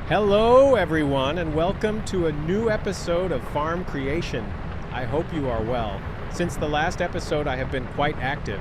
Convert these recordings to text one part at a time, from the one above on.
Hello, everyone, and welcome to a new episode of Farm Creation. I hope you are well. Since the last episode, I have been quite active,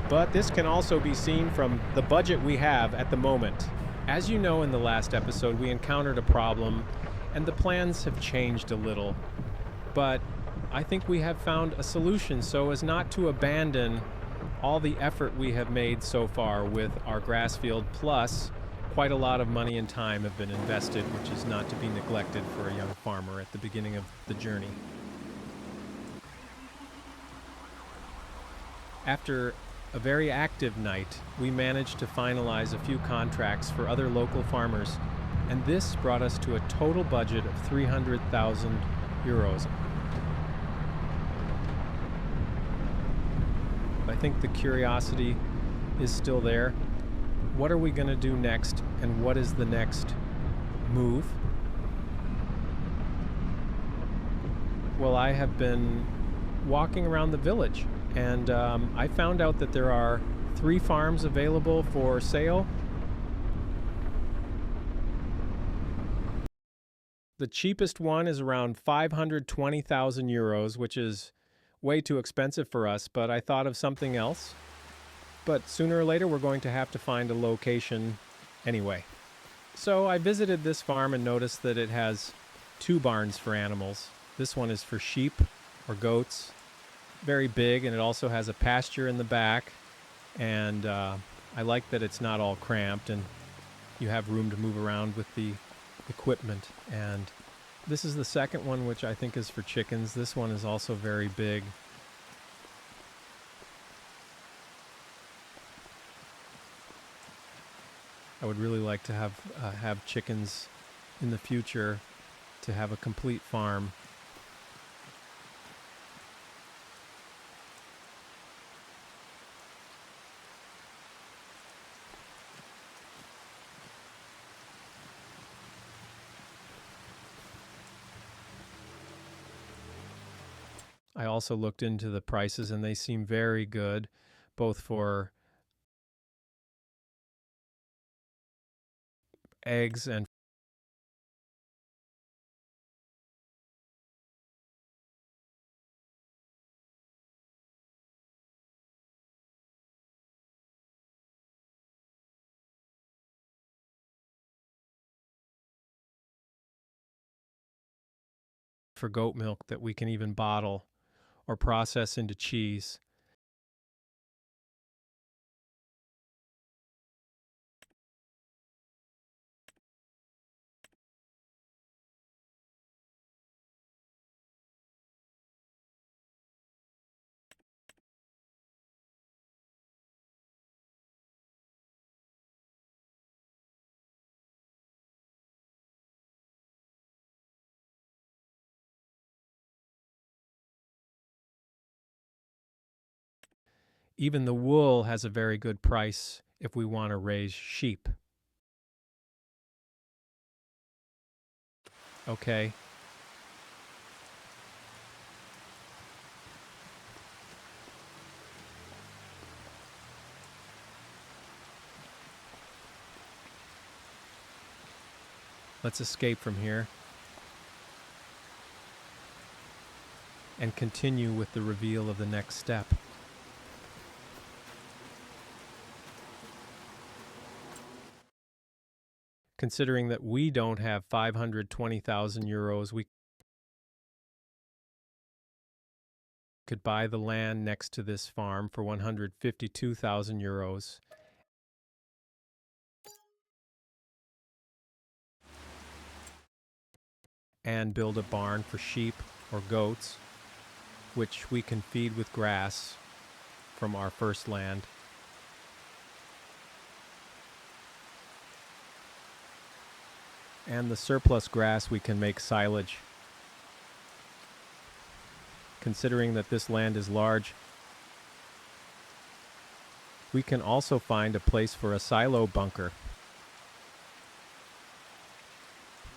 but this can also be seen from the budget we have at the moment. As you know, in the last episode, we encountered a problem, and the plans have changed a little. But I think we have found a solution so as not to abandon all the effort we have made so far with our grass field, plus quite a lot of money and time have been invested, which is not to be neglected for a young farmer at the beginning of the journey. After a very active night, we managed to finalize a few contracts for other local farmers, and this brought us to a total budget of 300,000 euros. I think the curiosity is still there. What are we going to do next, and what is the next move? Well, I have been walking around the village, and I found out that there are 3 farms available for sale. The cheapest one is around 520,000 euros, which is way too expensive for us, but I thought of something else. But sooner or later, we're going to have to find a location anyway. So I visited this farm and noticed that it has 2 barns for animals. This one is for sheep or goats, very big, and it also has a pasture in the back. And I like that it's not all cramped and you have room to move around with the equipment. And this is the second one, which I think is for chickens. This one is also very big. I would really like to have chickens in the future, to have a complete farm. I also looked into the prices, and they seem very good, both for eggs and for goat milk that we can even bottle or process into cheese. Even the wool has a very good price if we want to raise sheep. Okay. Let's escape from here and continue with the reveal of the next step. Considering that we don't have 520,000 euros, we could buy the land next to this farm for 152,000 euros. And build a barn for sheep or goats, which we can feed with grass from our first land. And the surplus grass we can make silage. Considering that this land is large, we can also find a place for a silo bunker.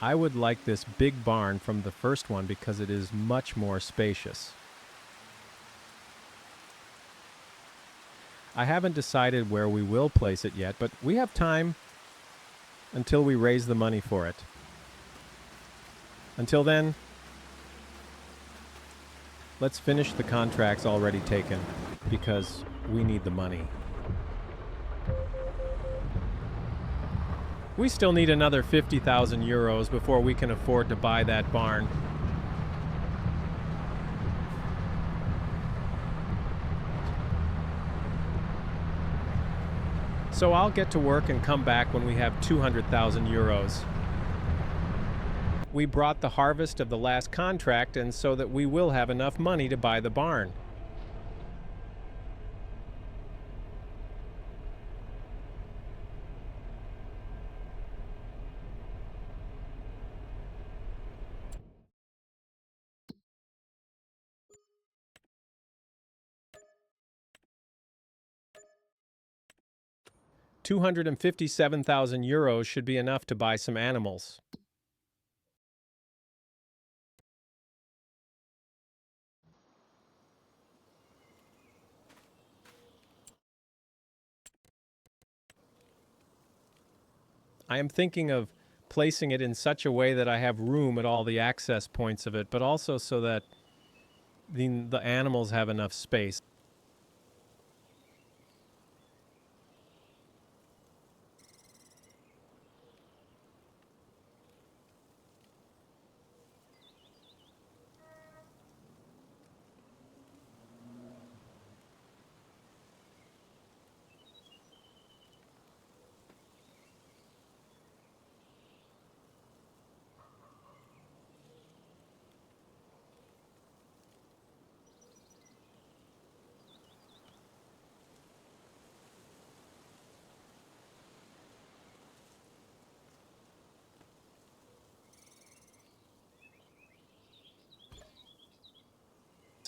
I would like this big barn from the first one because it is much more spacious. I haven't decided where we will place it yet, but we have time until we raise the money for it. Until then, let's finish the contracts already taken, because we need the money. We still need another 50,000 euros before we can afford to buy that barn. So I'll get to work and come back when we have 200,000 euros. We brought the harvest of the last contract, and so that we will have enough money to buy the barn. €257,000 should be enough to buy some animals. I am thinking of placing it in such a way that I have room at all the access points of it, but also so that the animals have enough space.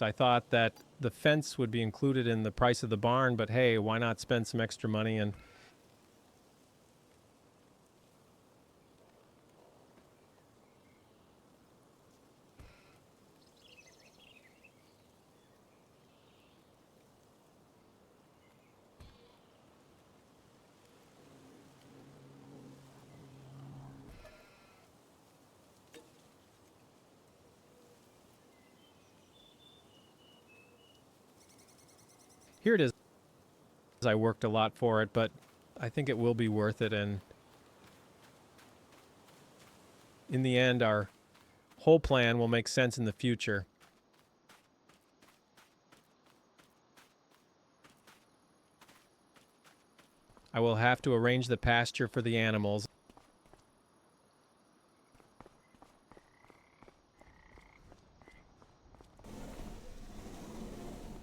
I thought that the fence would be included in the price of the barn, but hey, why not spend some extra money? And here it is. I worked a lot for it, but I think it will be worth it. And in the end, our whole plan will make sense in the future. I will have to arrange the pasture for the animals.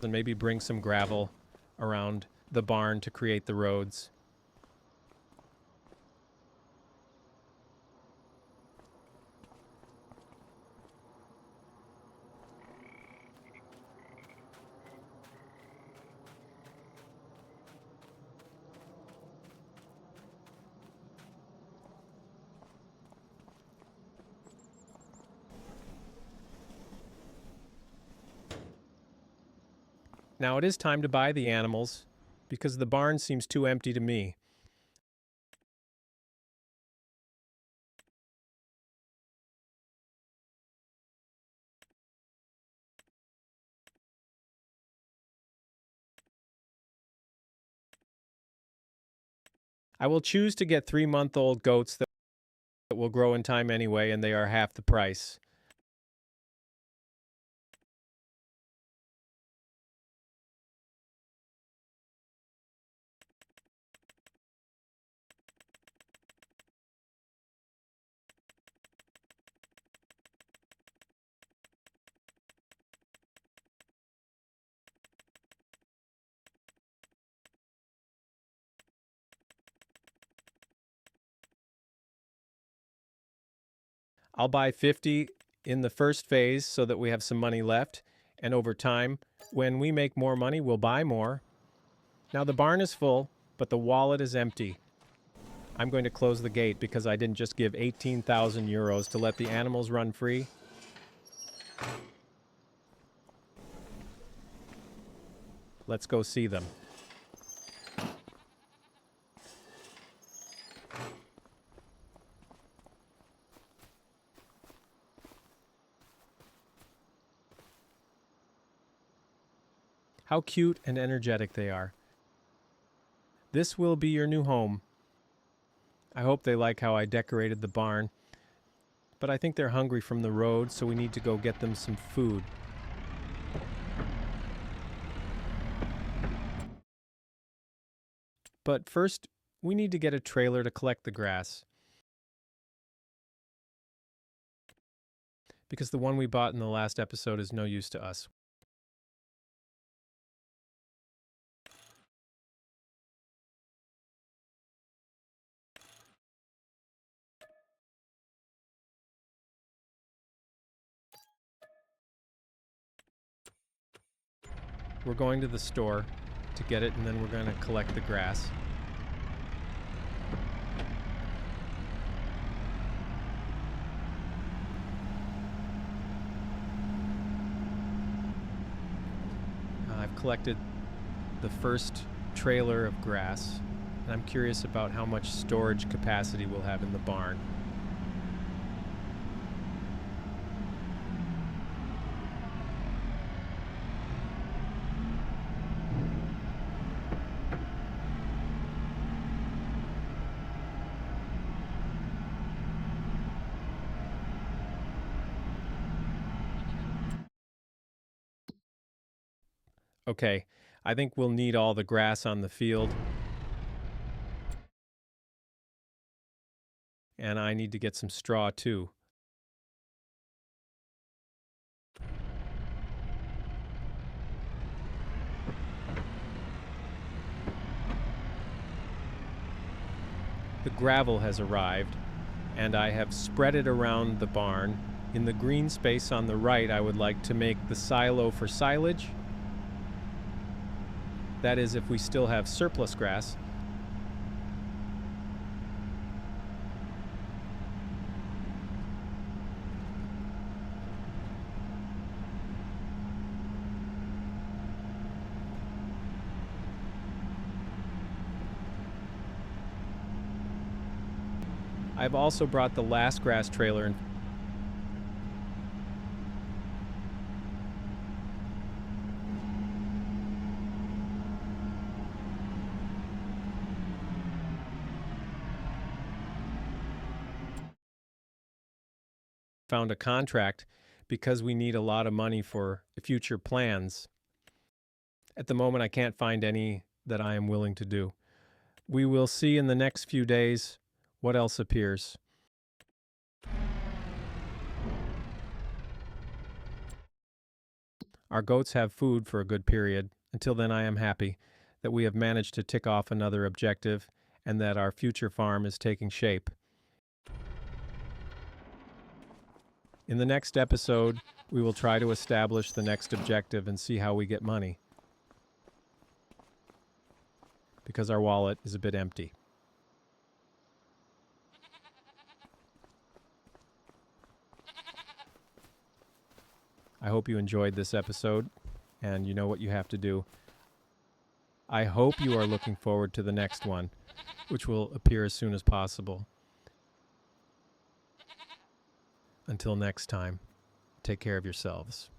And maybe bring some gravel around the barn to create the roads. Now it is time to buy the animals, because the barn seems too empty to me. I will choose to get 3-month-old goats that will grow in time anyway, and they are half the price. I'll buy 50 in the first phase so that we have some money left, and over time, when we make more money, we'll buy more. Now the barn is full, but the wallet is empty. I'm going to close the gate because I didn't just give 18,000 euros to let the animals run free. Let's go see them. How cute and energetic they are. This will be your new home. I hope they like how I decorated the barn, but I think they're hungry from the road, so we need to go get them some food. But first, we need to get a trailer to collect the grass, because the one we bought in the last episode is no use to us. We're going to the store to get it, and then we're going to collect the grass. I've collected the first trailer of grass, and I'm curious about how much storage capacity we'll have in the barn. Okay, I think we'll need all the grass on the field. And I need to get some straw too. The gravel has arrived, and I have spread it around the barn. In the green space on the right, I would like to make the silo for silage. That is, if we still have surplus grass. I've also brought the last grass trailer and found a contract because we need a lot of money for future plans. At the moment, I can't find any that I am willing to do. We will see in the next few days what else appears. Our goats have food for a good period. Until then, I am happy that we have managed to tick off another objective and that our future farm is taking shape. In the next episode, we will try to establish the next objective and see how we get money, because our wallet is a bit empty. I hope you enjoyed this episode, and you know what you have to do. I hope you are looking forward to the next one, which will appear as soon as possible. Until next time, take care of yourselves.